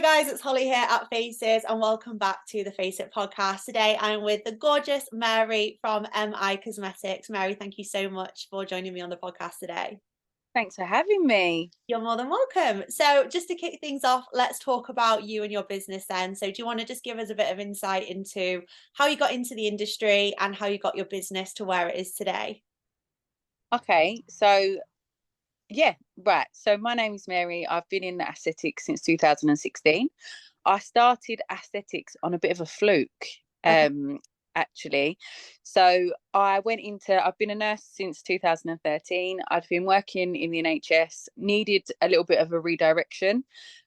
Hi guys, it's Holly here at Faces and welcome back to the Face It podcast. Today I'm with the gorgeous Mary from MI Cosmetics. Mary, thank you so much for joining me on the podcast today. Thanks for having me. You're more than welcome. So just to kick things off, let's talk about you and your business then. So do you want to just give us a bit of insight into how you got into the industry and how you got your business to where it is today? Okay, so yeah, right. So my name is Mary. I've been in aesthetics since 2016. I started aesthetics on a bit of a fluke, Okay. actually. So I've been a nurse since 2013. I'd been working in the NHS, needed a little bit of a redirection.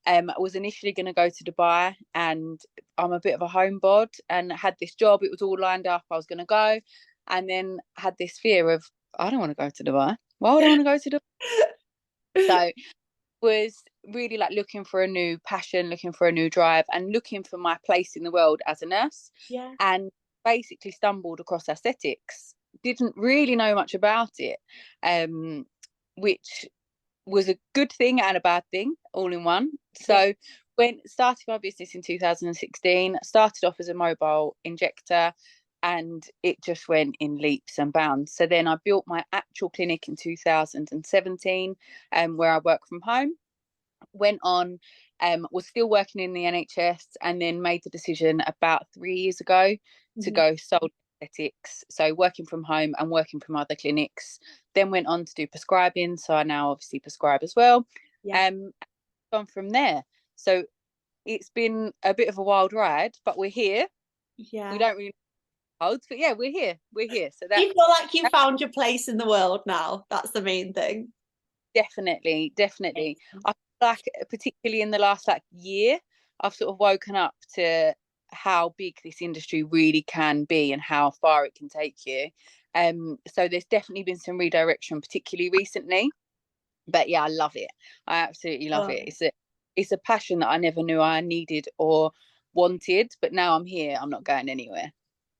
I was initially going to go to Dubai, and I'm a bit of a homebod and had this job. It was all lined up. I was going to go, and then had this fear of, I don't want to go to Dubai. Why would I want to go to Dubai? So was really like looking for a new passion, looking for a new drive, and looking for my place in the world as a nurse. Yeah. And basically stumbled across aesthetics. Didn't really know much about it, which was a good thing and a bad thing all in one. Yeah. So when started my business in 2016, started off as a mobile injector, and it just went in leaps and bounds. So then I built my actual clinic in 2017, where I work from home. Went on, was still working in the NHS, and then made the decision about 3 years ago to Mhm. go sole aesthetics. So working from home and working from other clinics. Then went on to do prescribing. So I now obviously prescribe as well. Yeah. Gone from there. So it's been a bit of a wild ride, but we're here. We Yeah. don't really know, but yeah, we're here. We're here. So Do you feel like you that found your place in the world now? That's the main thing. definitely. I feel like particularly in the last like year, I've sort of woken up to how big this industry really can be and how far it can take you. So there's definitely been some redirection, particularly recently. But yeah, I love it. I absolutely love it. Oh. It's a passion that I never knew I needed or wanted, but now I'm here. I'm not going anywhere.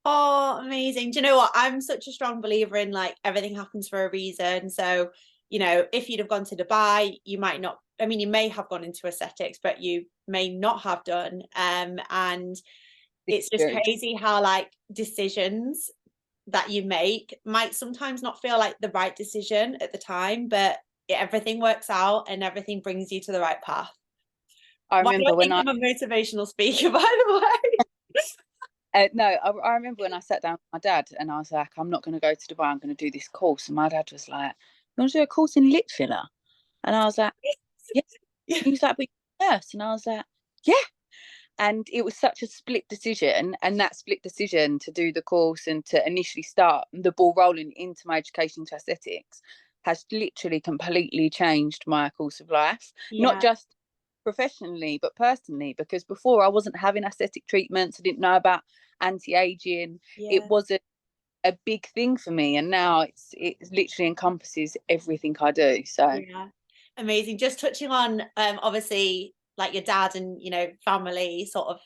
Oh, amazing. Do you know what? I'm such a strong believer in like everything happens for a reason. So, if you'd have gone to Dubai, you might not, I mean, you may have gone into aesthetics, but you may not have done. And This it's is just very true. crazy how like decisions that you make might sometimes not feel like the right decision at the time, but everything works out and everything brings you to the right path. I Why do I remember when think I I'm a motivational speaker, by the way? no, I remember when I sat down with my dad and I was like, I'm not going to go to Dubai. I'm going to do this course. And my dad was like, you want to do a course in lip filler? And I was like, yeah. Yeah. He was like, but you're a nurse. And I was like, yeah. And it was such a split decision. And that split decision to do the course and to initially start the ball rolling into my education to aesthetics has literally completely changed my course of life. Not Yeah. just professionally, but personally, because before I wasn't having aesthetic treatments. I didn't know about anti-aging. It Yeah. wasn't a big thing for me. And now it literally encompasses everything I do. So Yeah. Amazing. Just touching on obviously like your dad and family sort of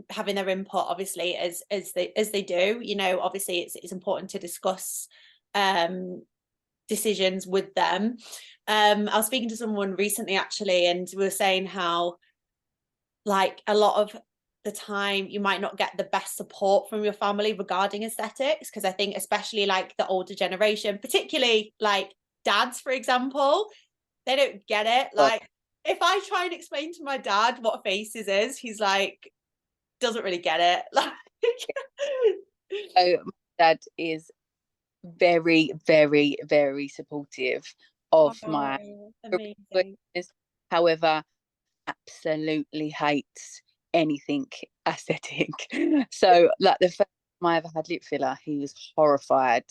having their input obviously as they do, obviously it's important to discuss um decisions with them. I was speaking to someone recently actually, and we were saying how like a lot of the time you might not get the best support from your family regarding aesthetics, because I think especially like the older generation, particularly like dads for example, they don't get it. God. Like if I try and explain to my dad what faces is, he's like doesn't really get it. Like So my dad is very supportive of my oh, career amazing. choices. However, absolutely hates anything aesthetic. So, like the first time I ever had lip filler, he was horrified,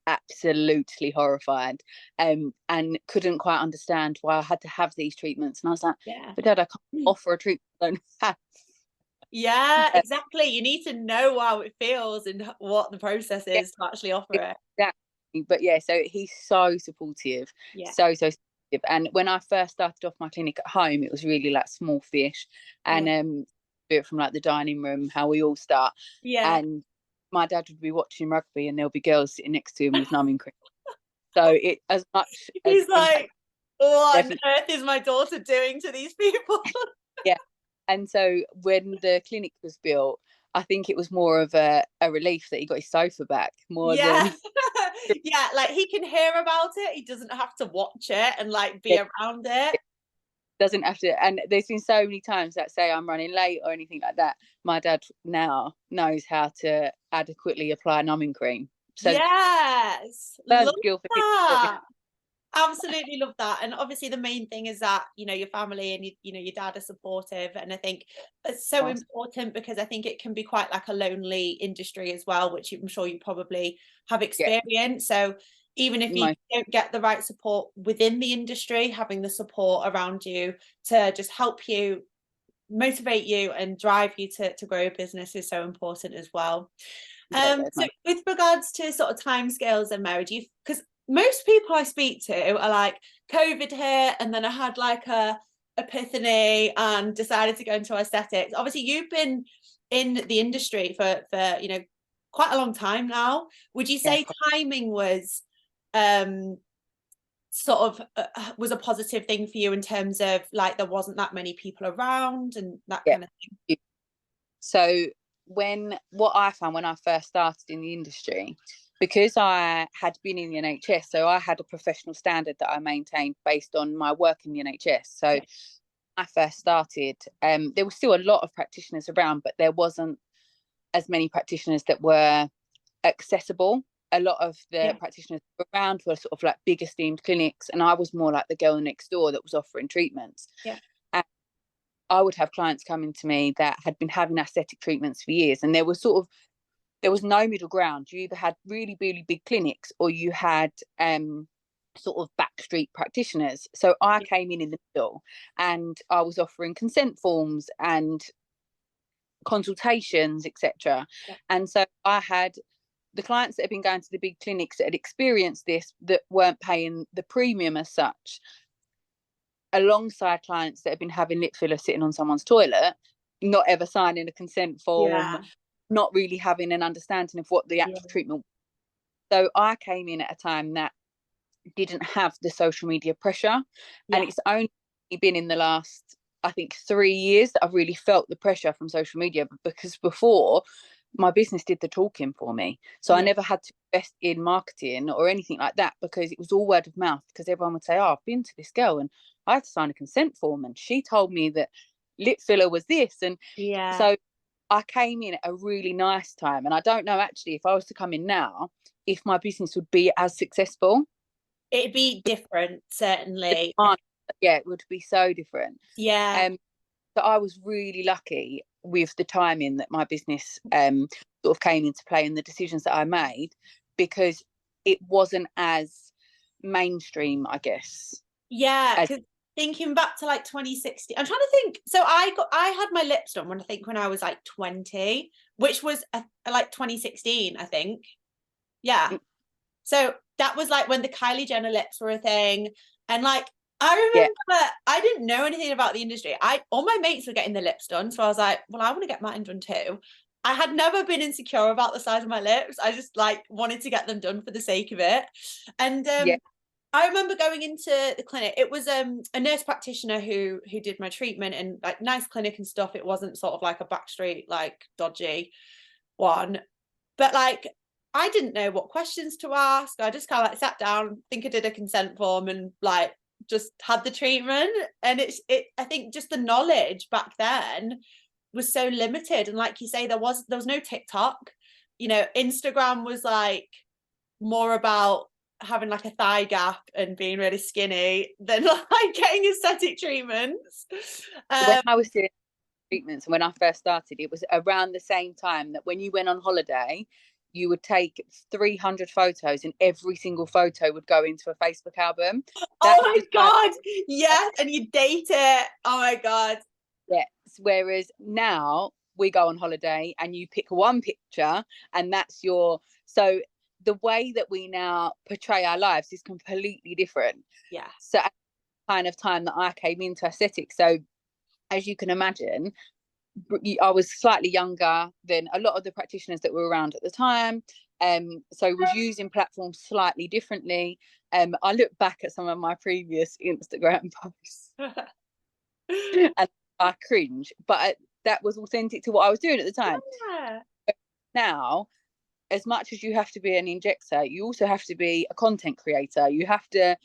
absolutely horrified, and couldn't quite understand why I had to have these treatments. And I was like, Yeah. "But Dad, I can't offer a treatment I don't have." Yeah, exactly. You need to know how it feels and what the process Yeah, is to actually offer it. exactly. But yeah, so he's so supportive, Yeah. so supportive. And when I first started off my clinic at home, it was really like small fish, and Yeah. do it from like the dining room, how we all start. Yeah. And my dad would be watching rugby, and there'll be girls sitting next to him with numbing cream. So it as much as He's impact, like, what on definitely, earth is my daughter doing to these people? yeah. And so when the clinic was built, I think it was more of a relief that he got his sofa back more Yeah. than Yeah, like he can hear about it, he doesn't have to watch it and like be around it. doesn't have to. And there's been so many times that, say I'm running late or anything like that, my dad now knows how to adequately apply numbing cream. So Yes, learned love skill for him. that. Absolutely love that. And obviously the main thing is that, you know, your family and you know, your dad are supportive. And I think it's so important because I think it can be quite like a lonely industry as well, which I'm sure you probably have Yeah, experienced. So even if you don't get the right support within the industry, having the support around you to just help you, motivate you and drive you to grow your business is so important as well. So with regards to sort of timescales and marriage, you, because most people I speak to are like, COVID hit and then I had like a epiphany and decided to go into aesthetics. Obviously you've been in the industry for you know, quite a long time now. Would you say timing was sort of was a positive thing for you in terms of like there wasn't that many people around and that kind of thing? So what I found when I first started in the industry, because I had been in the NHS, so I had a professional standard that I maintained based on my work in the NHS. So I first started, there was still a lot of practitioners around, but there wasn't as many practitioners that were accessible. A lot of the practitioners around were sort of like big esteemed clinics, and I was more like the girl next door that was offering treatments. And I would have clients coming to me that had been having aesthetic treatments for years, and there was no middle ground. You either had really, really big clinics or you had sort of backstreet practitioners. So I came in the middle, and I was offering consent forms and consultations, etc. And so I had the clients that had been going to the big clinics that had experienced this, that weren't paying the premium as such, alongside clients that have been having lip filler sitting on someone's toilet, not ever signing a consent form, not really having an understanding of what the actual treatment was. So I came in at a time that didn't have the social media pressure, and it's only been in the last, I think, 3 years that I've really felt the pressure from social media, because before my business did the talking for me. So I never had to invest in marketing or anything like that, because it was all word of mouth, because everyone would say, oh, I've been to this girl and I had to sign a consent form and she told me that lip filler was this. And so I came in at a really nice time, and I don't know actually if I was to come in now if my business would be as successful. It'd be different, certainly. It would be so different. So I was really lucky with the timing that my business sort of came into play and the decisions that I made, because it wasn't as mainstream, I guess. Because thinking back to like 2016, I'm trying to think. So I had my lips done when I was like 20, which was like 2016, I think. So that was like when the Kylie Jenner lips were a thing, and like I remember I didn't know anything about the industry. All my mates were getting their lips done, so I was like, well, I want to get mine done too. I had never been insecure about the size of my lips. I just like wanted to get them done for the sake of it. And I remember going into the clinic. It was a nurse practitioner who did my treatment, and like nice clinic and stuff. It wasn't sort of like a backstreet like dodgy one, but like I didn't know what questions to ask. I just kind of like sat down, think I did a consent form, and like just had the treatment. And I think just the knowledge back then was so limited. And like you say, there was no TikTok. You know, Instagram was like more about having like a thigh gap and being really skinny than like getting aesthetic treatments. When I was doing treatments and when I first started, it was around the same time that when you went on holiday, you would take 300 photos and every single photo would go into a Facebook album. Oh my God. Yes. And you date it. Oh my God. Yes. Whereas now we go on holiday and you pick one picture and that's so the way that we now portray our lives is completely different. So at the kind of time that I came into aesthetics, so as you can imagine, I was slightly younger than a lot of the practitioners that were around at the time. So was using platforms slightly differently. I look back at some of my previous Instagram posts and I cringe, but that was authentic to what I was doing at the time. Yeah. Now, as much as you have to be an injector, you also have to be a content creator. You have to,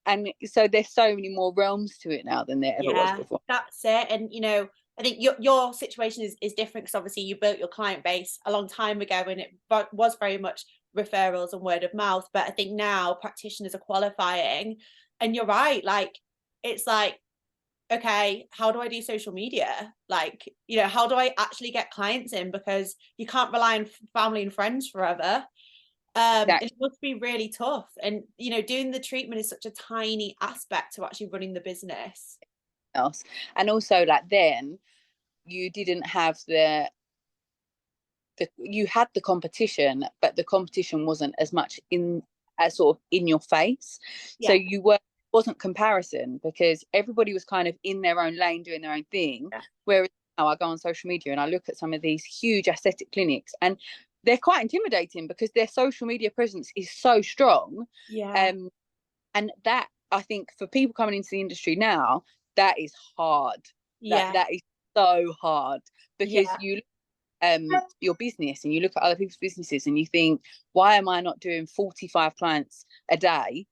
and so there's so many more realms to it now than there ever was Yeah, before. that's it. And you know, I think your situation is different because obviously you built your client base a long time ago, and it was very much referrals and word of mouth. But I think now practitioners are qualifying, and you're right. Like, it's like, okay, how do I do social media? Like, you know, how do I actually get clients in? Because you can't rely on family and friends forever. It Exactly. must be really tough. And, you know, doing the treatment is such a tiny aspect to actually running the business. Else, and also like then you didn't have you had the competition, but the competition wasn't as much in as sort of in your face. So Yeah. you wasn't comparison because everybody was kind of in their own lane doing their own thing. Yeah. Whereas now I go on social media and I look at some of these huge aesthetic clinics and they're quite intimidating because their social media presence is so strong. Yeah. Um, and that I think for people coming into the industry now, that is hard. Yeah. That is so hard because Yeah. you your business and you look at other people's businesses and you think, why am I not doing 45 clients a day?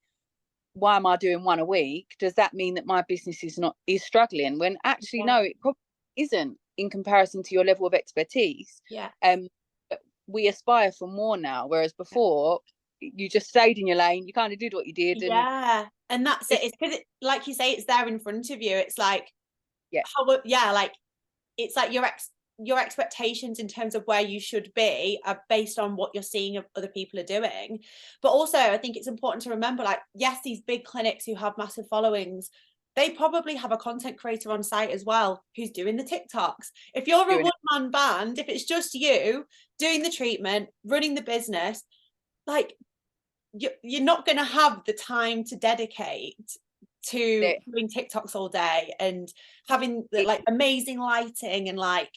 Why am I doing one a week? Does that mean that my business is struggling? When actually Yeah. no, it probably isn't in comparison to your level of expertise. Yeah. But we aspire for more now, whereas before you just stayed in your lane, you kind of did what you did, and Yeah. And that's it. if It's because it, like you say, it's there in front of you. It's like, yeah, yeah, like it's like your expectations in terms of where you should be are based on what you're seeing of other people are doing. But also I think it's important to remember, like, yes, these big clinics who have massive followings, they probably have a content creator on site as well who's doing the TikToks. If you're a doing it. one-man band, if it's just you doing the treatment, running the business, like, you're not going to have the time to dedicate to doing TikToks all day and having the, It, like, amazing lighting and like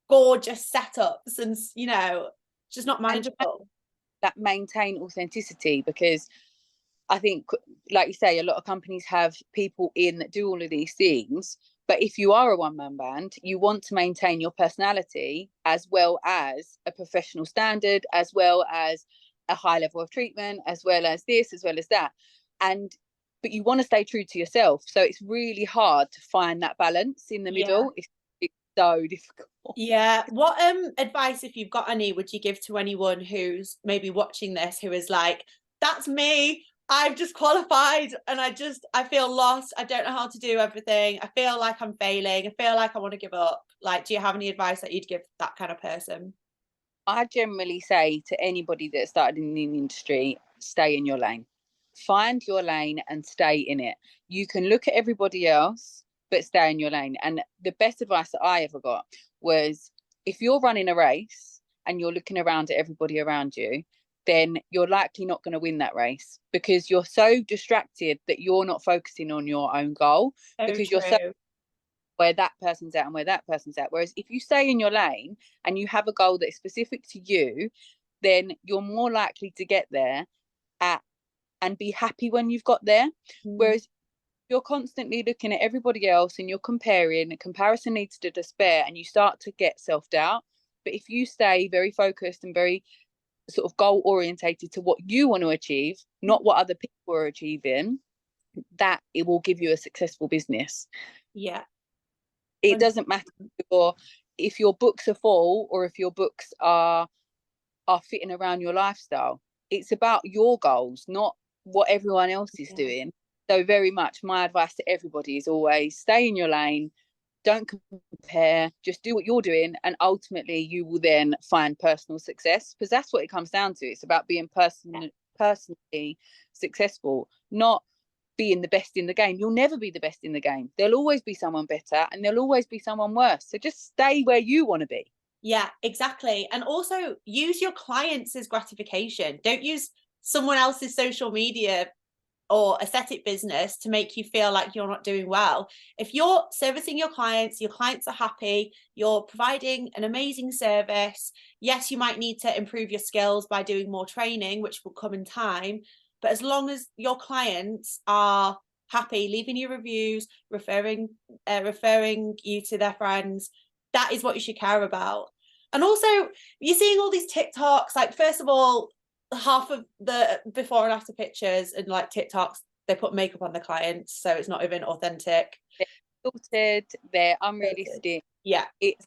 gorgeous setups, and you know, it's just not and manageable. that maintain authenticity because I think, like you say, a lot of companies have people in that do all of these things. But if you are a one man band, you want to maintain your personality as well as a professional standard, as well as a high level of treatment, as well as this, as well as that. And but you want to stay true to yourself. So it's really hard to find that balance in the Yeah. middle. It's so difficult. Yeah. What advice, if you've got any, would you give to anyone who's maybe watching this who is like, that's me, I've just qualified and I feel lost, I don't know how to do everything, I feel like I'm failing, I feel like I want to give up? Like, do you have any advice that you'd give that kind of person? I generally say to anybody that started in the industry, stay in your lane. Find your lane and stay in it. You can look at everybody else, but stay in your lane. And the best advice that I ever got was if you're running a race and you're looking around at everybody around you, then you're likely not going to win that race because you're so distracted that you're not focusing on your own goal So because you're so true. where that person's at and where that person's at. Whereas if you stay in your lane and you have a goal that is specific to you, then you're more likely to get there at and be happy when you've got there. Mm. Whereas you're constantly looking at everybody else and you're comparing, comparison leads to despair and you start to get self-doubt. But if you stay very focused and very sort of goal orientated to what you want to achieve, not what other people are achieving, that it will give you a successful business. Yeah. It doesn't matter if your books are full or if your books are fitting around your lifestyle. It's about your goals, not what everyone else is Yeah. doing. So very much my advice to everybody is always stay in your lane, don't compare, just do what you're doing, and ultimately you will then find personal success because that's what it comes down to. It's about being personally successful, not being the best in the game. You'll never be the best in the game. There'll always be someone better and there'll always be someone worse. So just stay where you want to be. Yeah, exactly. And also use your clients as gratification. Don't use someone else's social media or aesthetic business to make you feel like you're not doing well. If you're servicing your clients are happy, you're providing an amazing service. Yes, you might need to improve your skills by doing more training, which will come in time. But as long as your clients are happy leaving you reviews, referring you to their friends. That is what you should care about. And also, you're seeing all these TikToks, like, first of all, half of the before and after pictures and like TikToks, they put makeup on the clients, so it's not even authentic. They're filtered, they're unrealistic. Yeah. It's,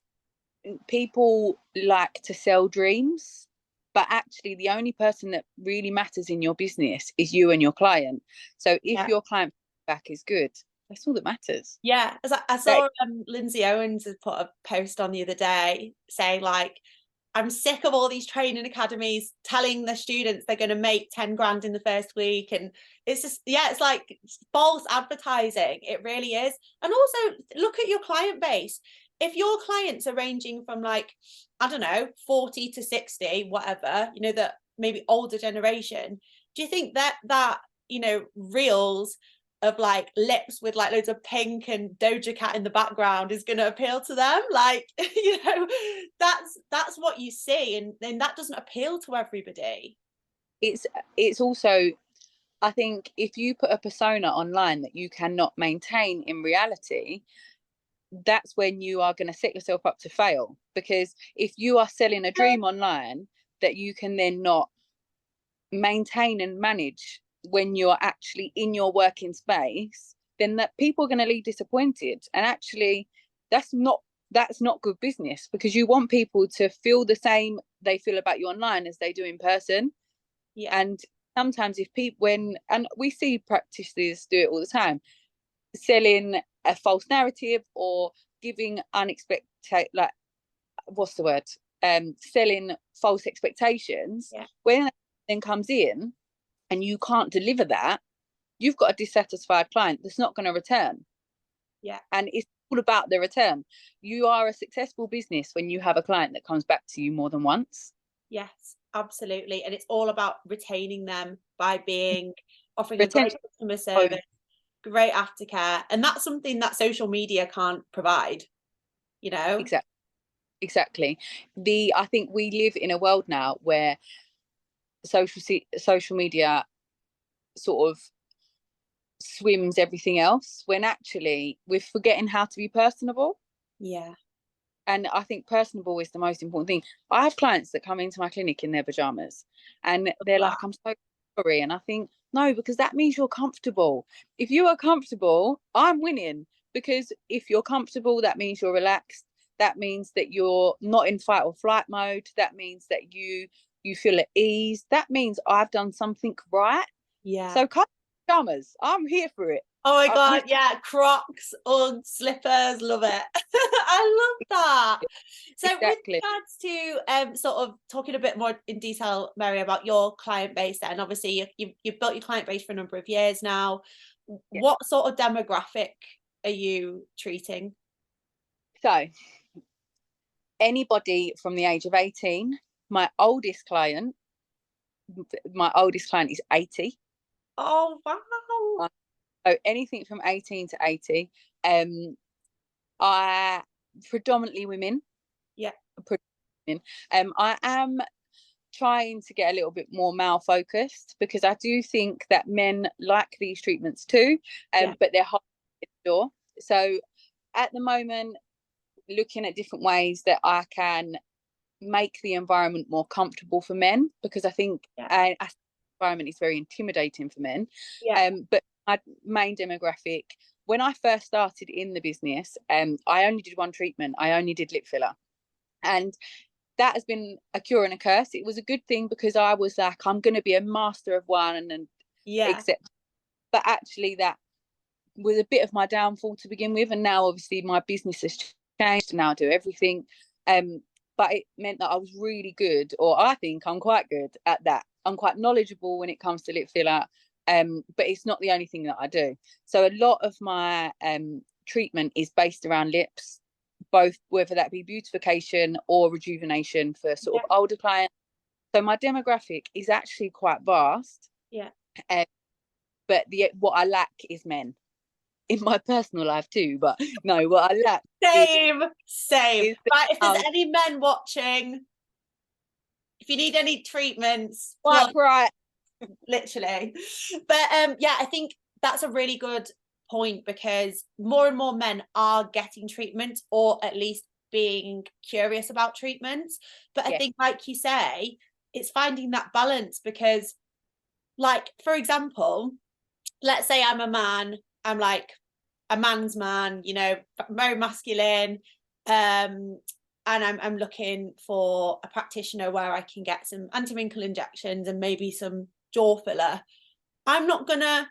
people like to sell dreams, but actually the only person that really matters in your business is you and your client. So if your client feedback is good, that's all that matters. Yeah, as I saw Lindsay Owens has put a post on the other day saying, like, I'm sick of all these training academies telling the students they're going to make 10 grand in the first week. And it's just, yeah, it's like false advertising. It really is. And also look at your client base. If your clients are ranging from, like, I don't know, 40 to 60, whatever, you know, that maybe older generation, do you think that, you know, reels of like lips with like loads of pink and Doja Cat in the background is going to appeal to them? Like, you know, that's what you see, and then that doesn't appeal to everybody. It's also, I think, if you put a persona online that you cannot maintain in reality, that's when you are going to set yourself up to fail. Because if you are selling a dream online that you can then not maintain and manage when you're actually in your working space, then that people are going to leave disappointed. And actually that's not good business, because you want people to feel the same they feel about you online as they do in person. Yeah. And sometimes if people, and we see practitioners do it all the time, selling a false narrative or giving unexpected, like, what's the word, selling false expectations. When it then comes in and you can't deliver that, you've got a dissatisfied client that's not going to return. And it's all about the return. You are a successful business when you have a client that comes back to you more than once. Yes, absolutely. And it's all about retaining them by offering a great customer service, great aftercare. And that's something that social media can't provide, you know? Exactly. I think we live in a world now where social media sort of swims everything else, when actually we're forgetting how to be personable. Yeah. And I think personable is the most important thing. I have clients that come into my clinic in their pajamas and they're like, I'm so sorry. And I think, no, because that means you're comfortable. If you are comfortable, I'm winning. Because if you're comfortable, that means you're relaxed. That means that you're not in fight or flight mode. That means that you feel at ease. That means I've done something right. Yeah. So come pajamas, I'm here for it. Oh my God, yeah, Crocs, Uggs, slippers, love it. I love that. So with regards to sort of talking a bit more in detail, Mary, about your client base then, obviously you've built your client base for a number of years now. What sort of demographic are you treating? So anybody from the age of 18. My oldest client is 80. Oh, wow. So anything from 18 to 80. I predominantly women. Yeah. I am trying to get a little bit more male focused, because I do think that men like these treatments too, but they're hard to door. So at the moment, looking at different ways that I can make the environment more comfortable for men, because I think the environment is very intimidating for men. But my main demographic, when I first started in the business, I only did one treatment. I only did lip filler, and that has been a cure and a curse. It was a good thing because I was like, I'm going to be a master of one, and accept. But actually, that was a bit of my downfall to begin with, and now obviously my business has changed. Now I do everything. But it meant that I was really good, or I think I'm quite good at that. I'm quite knowledgeable when it comes to lip filler, but it's not the only thing that I do. So a lot of my treatment is based around lips, both whether that be beautification or rejuvenation for sort of older clients. So my demographic is actually quite vast. But what I lack is men. In my personal life too, but no, what I lack. Same. Right, if there's any men watching, if you need any treatments, right, literally. But yeah, I think that's a really good point, because more and more men are getting treatment, or at least being curious about treatments. But I think, like you say, it's finding that balance, because, like, for example, let's say I'm a man, I'm like a man's man, you know, very masculine, and I'm looking for a practitioner where I can get some anti-wrinkle injections and maybe some jaw filler. I'm not gonna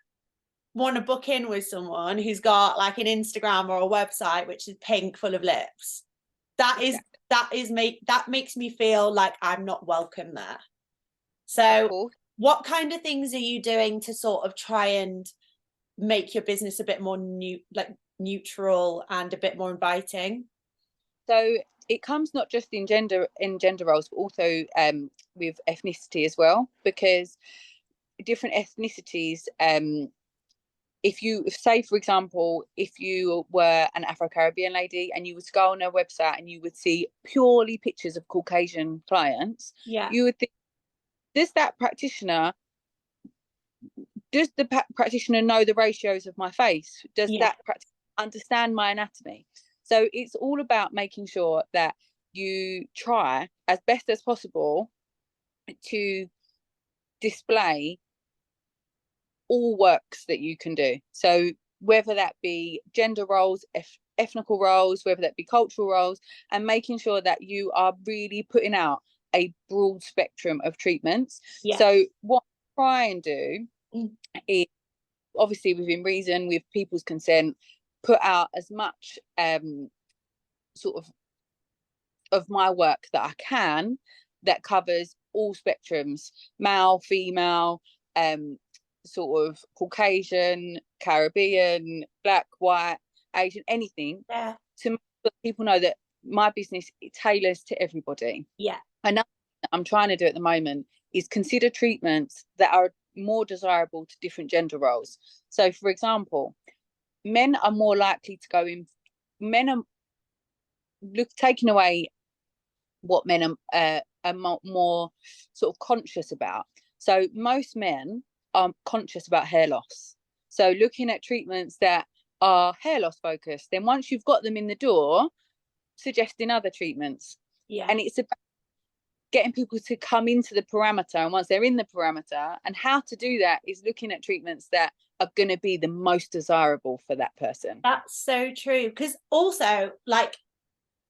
want to book in with someone who's got like an Instagram or a website which is pink full of lips. That makes me feel like I'm not welcome there. So what kind of things are you doing to sort of try and make your business a bit more neutral and a bit more inviting? So it comes not just in gender roles, but also with ethnicity as well, because different ethnicities, if you say, for example, if you were an Afro-Caribbean lady and you would go on a website and you would see purely pictures of Caucasian clients, you would think, does the practitioner know the ratios of my face? Does that practitioner understand my anatomy? So it's all about making sure that you try as best as possible to display all works that you can do. So whether that be gender roles, ethnical roles, whether that be cultural roles, and making sure that you are really putting out a broad spectrum of treatments. So what I try and do is, obviously within reason, with people's consent, put out as much sort of my work that I can that covers all spectrums: male, female, sort of Caucasian, Caribbean, black, white, Asian, anything, to make sure people know that my business, it tailors to everybody. Another thing that I'm trying to do at the moment is consider treatments that are more desirable to different gender roles. So for example, men are more likely to go in, men are taking away what men are more sort of conscious about. So most men are conscious about hair loss. So looking at treatments that are hair loss focused, then once you've got them in the door, suggesting other treatments. And it's about getting people to come into the parameter. And once they're in the parameter, and how to do that is looking at treatments that are going to be the most desirable for that person. That's so true. Because also, like,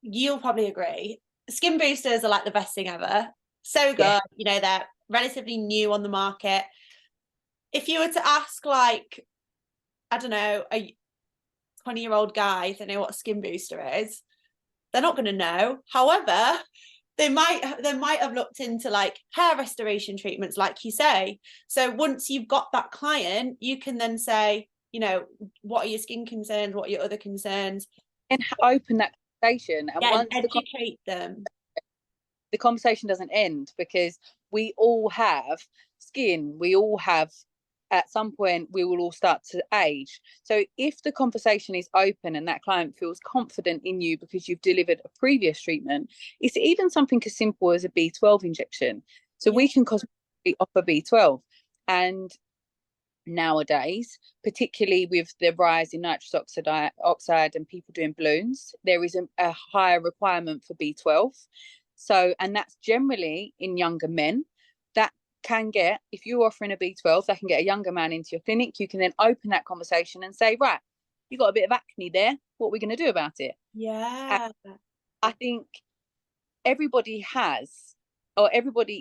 you'll probably agree, skin boosters are like the best thing ever. So good. You know, they're relatively new on the market. If you were to ask, like, I don't know, a 20-year-old guy if they know what a skin booster is, they're not going to know. However, they might have looked into like hair restoration treatments, like you say. So once you've got that client, you can then say, you know, what are your skin concerns? What are your other concerns? And open that conversation. And once educate them. The conversation doesn't end, because we all have skin. We all have, at some point, we will all start to age. So if the conversation is open and that client feels confident in you because you've delivered a previous treatment, it's even something as simple as a B12 injection. So we can cosmetically offer B12. And nowadays, particularly with the rise in nitrous oxide and people doing balloons, there is a higher requirement for B12. So, and that's generally in younger men. That can get, if you're offering a B12, that can get a younger man into your clinic. You can then open that conversation and say, right, you got a bit of acne there. What are we going to do about it? And I think everybody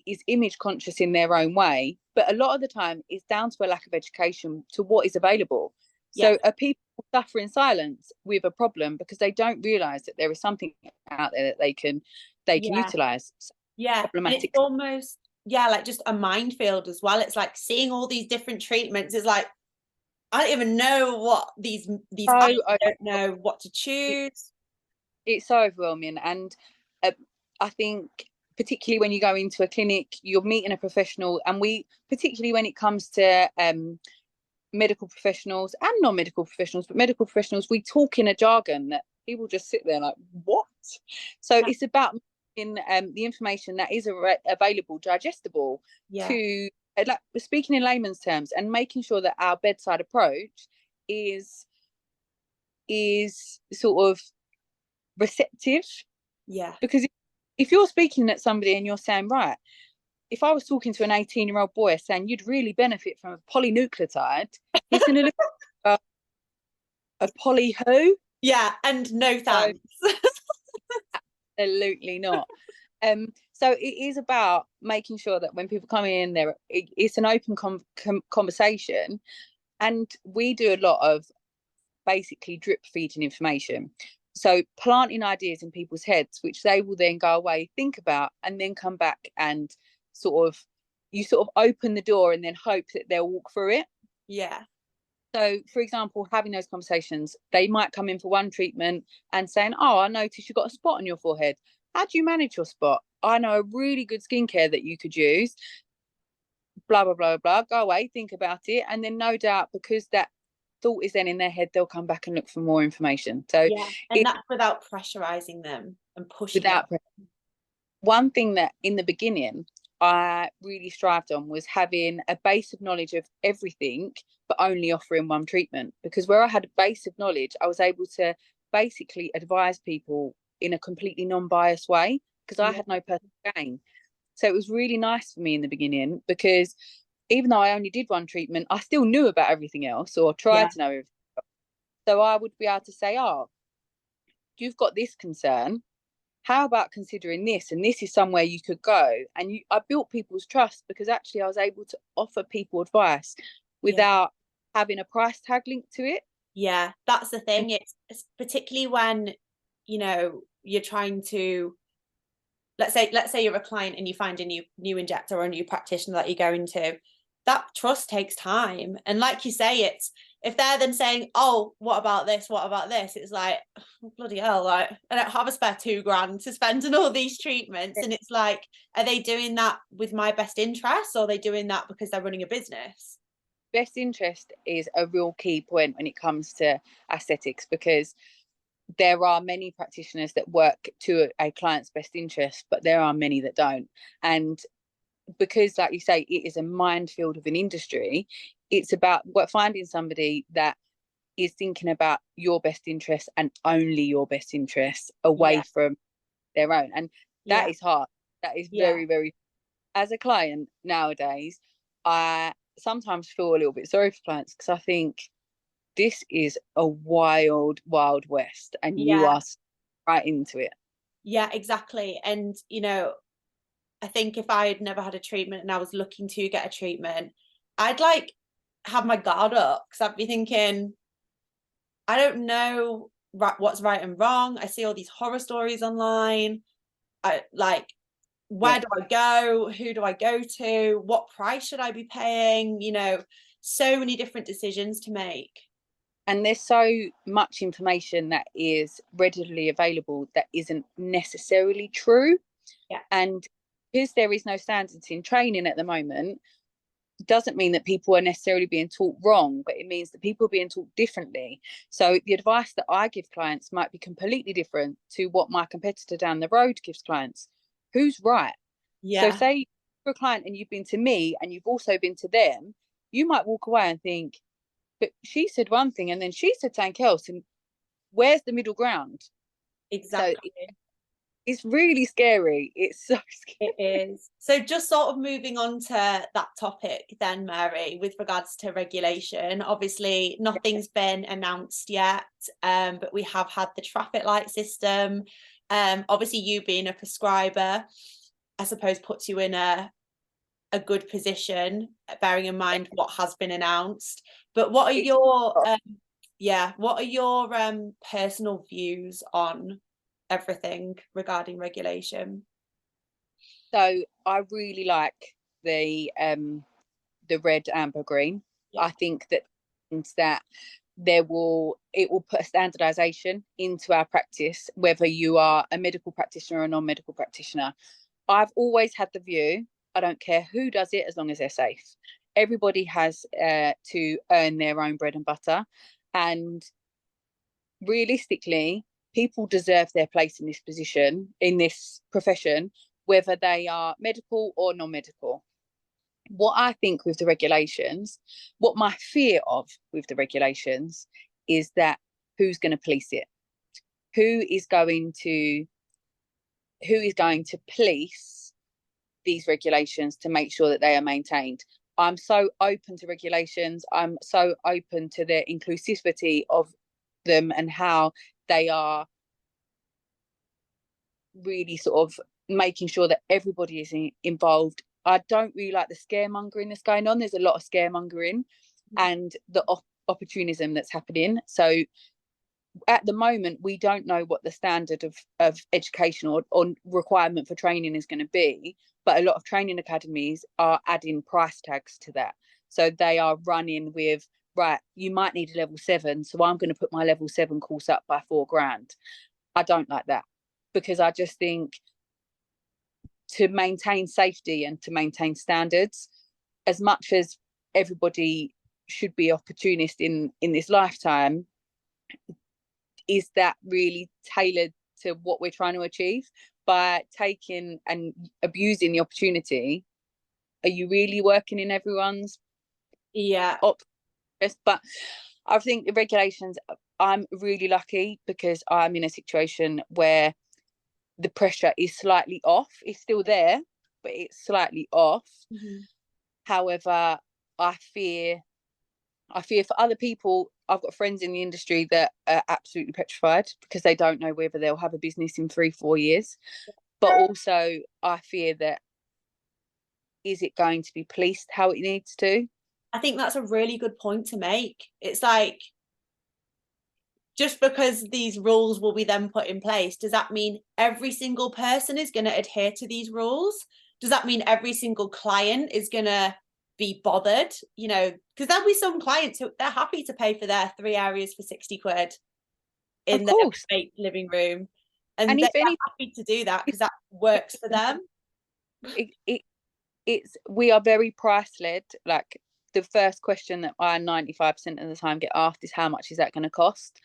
is image conscious in their own way, but a lot of the time it's down to a lack of education to what is available. So are people suffer in silence with a problem because they don't realize that there is something out there that they can utilize? Problematic. It's almost like just a minefield as well. It's like seeing all these different treatments is like, I don't even know what these I don't know what to choose. It's so overwhelming. And I think particularly when you go into a clinic, you're meeting a professional, and particularly when it comes to medical professionals and non-medical professionals, but medical professionals, we talk in a jargon that people just sit there like, what? So it's about making the information that is available digestible to, like, speaking in layman's terms, and making sure that our bedside approach is is sort of receptive. Yeah. Because if you're speaking at somebody and you're saying, right, if I was talking to an 18-year-old boy saying you'd really benefit from a polynucleotide, he's going to look at a poly who? Yeah, and no So, thanks. absolutely not. So it is about making sure that when people come in there, it's an open conversation, and we do a lot of basically drip feeding information. So planting ideas in people's heads, which they will then go away, think about, and then come back and you sort of open the door and then hope that they'll walk through it. Yeah. So, for example, having those conversations, they might come in for one treatment and saying, oh, I noticed you've got a spot on your forehead. How do you manage your spot? I know a really good skincare that you could use. Blah, blah, blah, blah. Go away, think about it. And then no doubt, because that thought is then in their head, they'll come back and look for more information. So yeah, and that's without pressurizing them and pushing without it. One thing that in the beginning I really strived on was having a base of knowledge of everything, but only offering one treatment. Because where I had a base of knowledge, I was able to basically advise people in a completely non-biased way, because I had no personal gain. So it was really nice for me in the beginning, because even though I only did one treatment, I still knew about everything else, or tried to know everything else. So I would be able to say, oh, you've got this concern, how about considering this, and this is somewhere you could go. And I built people's trust, because actually I was able to offer people advice without having a price tag linked to it. Yeah, that's the thing. It's particularly when, you know, you're trying to, let's say you're a client and you find a new injector or a new practitioner that you're going to, that trust takes time. And like you say, it's, if they're then saying, oh, what about this, it's like, oh, bloody hell, like I don't have a spare £2,000 to spend on all these treatments. And it's like, are they doing that with my best interest, or are they doing that because they're running a business? Best interest is a real key point when it comes to aesthetics, because there are many practitioners that work to a client's best interest, but there are many that don't. And because, like you say, it is a minefield of an industry, it's about finding somebody that is thinking about your best interest and only your best interest, away from their own. And that is hard. That is very, very, as a client nowadays, I sometimes feel a little bit sorry for clients, because I think this is a wild, wild west, and you are right into it. Yeah, exactly. And, you know, I think if I had never had a treatment and I was looking to get a treatment, I'd like have my guard up, because I'd be thinking, I don't know what's right and wrong. I see all these horror stories online. I like, where do I go? Who do I go to? What price should I be paying? You know, so many different decisions to make. And there's so much information that is readily available that isn't necessarily true. And because there is no standards in training at the moment, doesn't mean that people are necessarily being taught wrong, but it means that people are being taught differently. So the advice that I give clients might be completely different to what my competitor down the road gives clients. Who's right? So say you're a client and you've been to me and you've also been to them, you might walk away and think, but she said one thing and then she said something else, and where's the middle ground? Exactly. So it's really scary. It's so scary. It is. So just sort of moving on to that topic then, Mary, with regards to regulation, obviously nothing's been announced yet, but we have had the traffic light system. Obviously you being a prescriber, I suppose, puts you in a good position, bearing in mind what has been announced. But what are your personal views on everything regarding regulation? So I really like the red, amber, green. I think that means that it will put a standardization into our practice, whether you are a medical practitioner or a non-medical practitioner. I've always had the view, I don't care who does it as long as they're safe. Everybody has to earn their own bread and butter, and realistically, people deserve their place in this position, in this profession, whether they are medical or non-medical. What I think with the regulations, what my fear of with the regulations is that who's going to police it? Who is going to police these regulations to make sure that they are maintained? I'm so open to regulations. I'm so open to the inclusivity of them and how they are really sort of making sure that everybody is involved. I don't really like the scaremongering that's going on. There's a lot of scaremongering and the opportunism that's happening. So at the moment, we don't know what the standard of education or requirement for training is going to be, but a lot of training academies are adding price tags to that. So they are running with, right, you might need a level 7, so I'm going to put my level 7 course up by £4,000. I don't like that, because I just think to maintain safety and to maintain standards, as much as everybody should be opportunist in this lifetime, is that really tailored to what we're trying to achieve? By taking and abusing the opportunity, are you really working in everyone's interest? But I think the regulations, I'm really lucky because I'm in a situation where the pressure is slightly off. It's still there, but it's slightly off. However, I fear for other people. I've got friends in the industry that are absolutely petrified because they don't know whether they'll have a business in 3-4 years. But also I fear that, is it going to be policed how it needs to? I think that's a really good point to make. It's like, just because these rules will be then put in place, does that mean every single person is going to adhere to these rules? Does that mean every single client is going to be bothered? You know, because there'll be some clients who they're happy to pay for their 3 areas for 60 quid in their living room. And they're happy to do that because that works for them. We are very price led. Like, the first question that I 95% of the time get asked is, how much is that going to cost?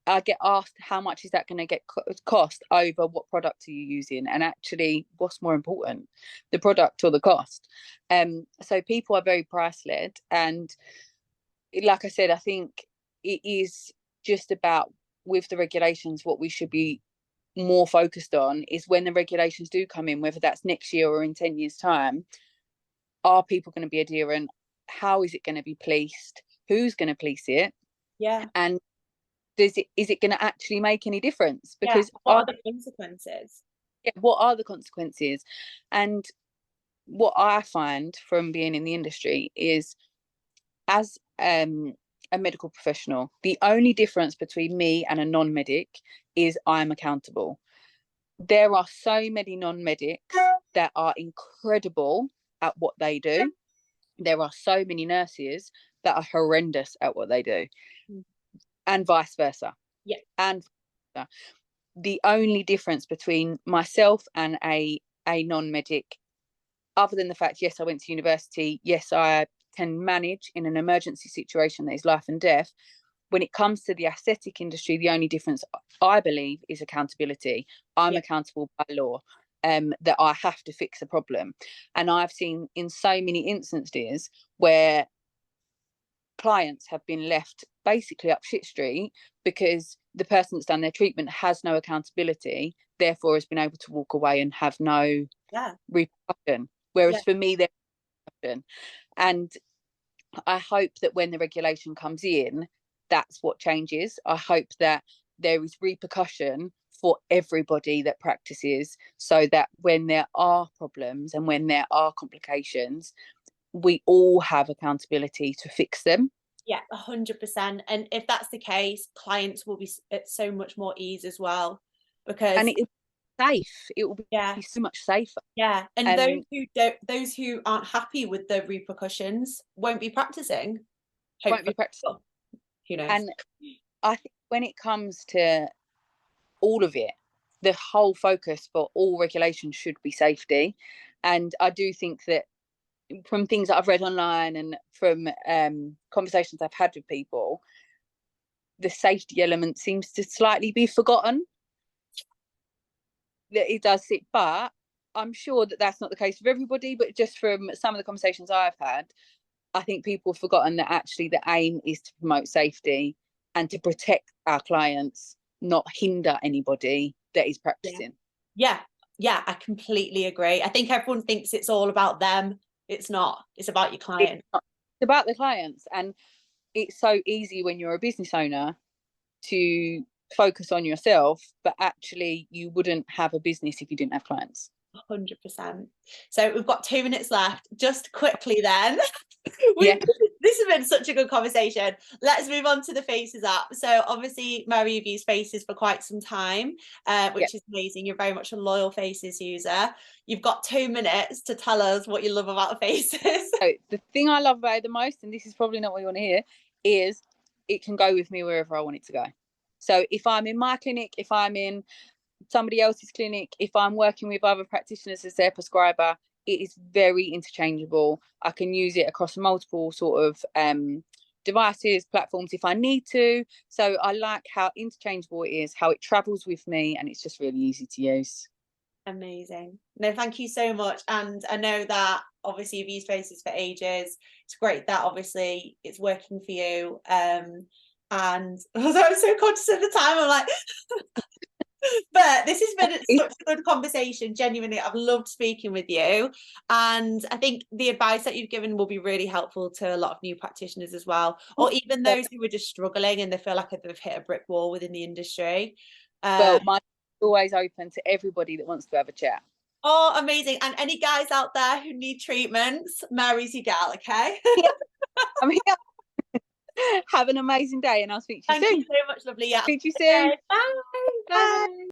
I get asked, how much is that going to get cost over what product are you using? And actually, what's more important, the product or the cost? So people are very price led. And like I said, I think it is just about, with the regulations, what we should be more focused on is when the regulations do come in, whether that's next year or in 10 years time, are people going to be adherent? How is it going to be policed? Who's going to police it? And is it going to actually make any difference? Because what are the consequences? What are the consequences? And what I find from being in the industry is, as a medical professional, the only difference between me and a non-medic is I'm accountable. There are so many non-medics that are incredible at what they do. There are so many nurses that are horrendous at what they do, and vice versa. And the only difference between myself and a non-medic, other than the fact, yes, I went to university, yes, I can manage in an emergency situation that is life and death. When it comes to the aesthetic industry, the only difference, I believe, is accountability. I'm accountable by law, that I have to fix a problem. And I've seen in so many instances where clients have been left basically up shit street because the person that's done their treatment has no accountability, therefore has been able to walk away and have no repercussion. Whereas for me, there's repercussion. And I hope that when the regulation comes in, that's what changes. I hope that there is repercussion for everybody that practices, so that when there are problems and when there are complications, we all have accountability to fix them. 100%. And if that's the case, clients will be at so much more ease as well, because it is safe. It will be so much safer. And those who aren't happy with the repercussions won't be practicing. Who knows? And I think when it comes to all of it, the whole focus for all regulations should be safety. And I do think that, from things that I've read online and from conversations I've had with people, the safety element seems to slightly be forgotten. That it does sit, but I'm sure that that's not the case for everybody. But just from some of the conversations I've had, I think people have forgotten that actually the aim is to promote safety and to protect our clients, not hinder anybody that is Yeah. practicing. Yeah, I completely agree. I think everyone thinks it's all about them. It's not. It's about your client. It's about the clients, and it's so easy when you're a business owner to focus on yourself, but actually you wouldn't have a business if you didn't have clients. 100%. So we've got 2 minutes left. Just quickly then. Yeah. This has been such a good conversation. Let's move on to the Faces app. So obviously, Mary, you've used Faces for quite some time, which is amazing. You're very much a loyal Faces user. You've got 2 minutes to tell us what you love about Faces. So the thing I love about it the most, and this is probably not what you want to hear, is it can go with me wherever I want it to go. So if I'm in my clinic, if I'm in somebody else's clinic, if I'm working with other practitioners as their prescriber, it is very interchangeable. I can use it across multiple sort of devices, platforms if I need to. So I like how interchangeable it is, how it travels with me, and it's just really easy to use. Amazing. No, thank you so much. And I know that obviously you've used Faces for ages. It's great that obviously it's working for you. And although I'm so conscious of the time, I'm like, but this has been such a good conversation. Genuinely, I've loved speaking with you. And I think the advice that you've given will be really helpful to a lot of new practitioners as well, or even those who are just struggling and they feel like they've hit a brick wall within the industry. Well, mine's always open to everybody that wants to have a chat. Oh, amazing. And any guys out there who need treatments, Mary's your gal, okay? Yeah, I'm here. Have an amazing day, and I'll speak to you soon. Thank you so much, lovely. Yeah. Speak to you soon. Okay, bye. Bye.